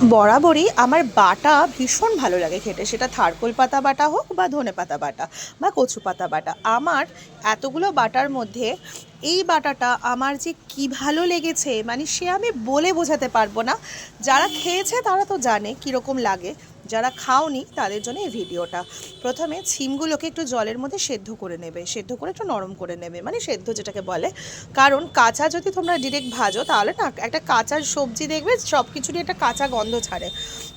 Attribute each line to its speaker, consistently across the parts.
Speaker 1: বরাবরই আমার বাটা ভীষণ ভালো লাগে খেতে, সেটা থারকোল পাতা বাটা হোক বা ধনেপাতা বাটা বা কচু পাতা বাটা। আমার এতগুলো বাটার মধ্যে এই বাটাটা আমার যে কি ভালো লেগেছে, মানে সে আমি বলে বোঝাতে পারবো না। যারা খেয়েছে তারা তো জানে কীরকম লাগে, যারা খাওনি তাদের জন্য এই ভিডিওটা। প্রথমে ছিমগুলোকে একটু জলের মধ্যে সেদ্ধ করে নেবে, সেদ্ধ করে একটু নরম করে নেবে, মানে সেদ্ধ যেটাকে বলে। কারণ কাঁচা যদি তোমরা ডিরেক্ট ভাজো তাহলে না একটা কাঁচার সবজি দেখবে সব কিছুরই একটা কাঁচা গন্ধ ছাড়ে।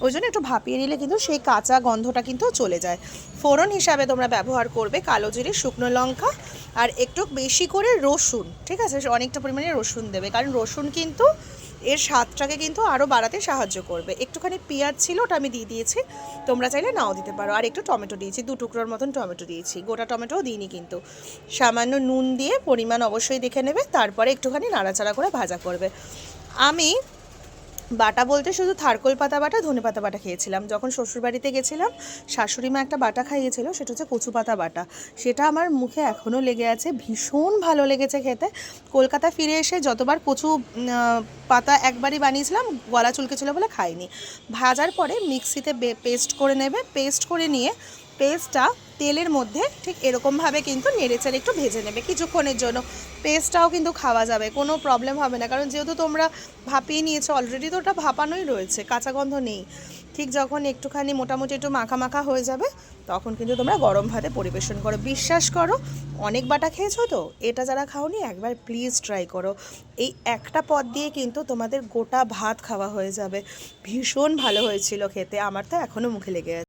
Speaker 1: ওই জন্য একটু ভাপিয়ে নিলে কিন্তু সেই কাঁচা গন্ধটা কিন্তু চলে যায়। ফোড়ন হিসাবে তোমরা ব্যবহার করবে কালো জিরে, শুকনো লঙ্কা আর একটু বেশি করে রসুন। ঠিক আছে, অনেকটা পরিমাণে রসুন দেবে, কারণ রসুন কিন্তু এর স্বাদটাকে কিন্তু আরও বাড়াতে সাহায্য করবে। একটুখানি পেঁয়াজ ছিল, ওটা আমি দিয়ে দিয়েছি, তোমরা চাইলে নাও দিতে পারো। আর একটু টমেটো দিয়েছি, 2 টুকরোর মতন টমেটো দিয়েছি, গোটা টমেটোও দিইনি কিন্তু। সামান্য নুন দিয়ে পরিমাণ অবশ্যই দেখে নেবে, তারপরে একটুখানি নাড়াচাড়া করে ভাজা করবে। আমি বাটা বলতে শুধু থারকোল পাতা বাটা, ধনেপাতা বাটা খেয়েছিলাম। যখন শ্বশুরবাড়িতে গেছিলাম শাশুড়ি মা একটা বাটা খাইয়েছিল, সেটা হচ্ছে কচু পাতা বাটা। সেটা আমার মুখে এখনও লেগে আছে, ভীষণ ভালো লেগেছে খেতে। কলকাতা ফিরে এসে যতবার কচু পাতা একবারই বানিয়েছিলাম, গলা চুলকেছিল বলে খাইনি। ভাজার পরে মিক্সিতে পেস্ট করে নেবে, পেস্ট করে নিয়ে পেস্টটা তেলের মধ্যে ঠিক এরকমভাবে কিন্তু নেড়েচেড়ে একটু ভেজে নেবে কিছুক্ষণের জন্য। পেস্টটাও কিন্তু খাওয়া যাবে, কোনো প্রবলেম হবে না, কারণ যেহেতু তোমরা ভাপিয়ে নিয়েছো অলরেডি, তো ওটা ভাপানোই রয়েছে, কাঁচা গন্ধ নেই। ঠিক যখন একটুখানি মোটামুটি একটু মাখা মাখা হয়ে যাবে, তখন কিন্তু তোমরা গরম ভাতে পরিবেশন করো। বিশ্বাস করো, অনেক বাটা খেয়েছো তো, এটা যারা খাওনি একবার প্লিজ ট্রাই করো। এই একটা পদ দিয়ে কিন্তু তোমাদের গোটা ভাত খাওয়া হয়ে যাবে। ভীষণ ভালো হয়েছিল খেতে, আমার তো এখনও মুখে লেগে আছে।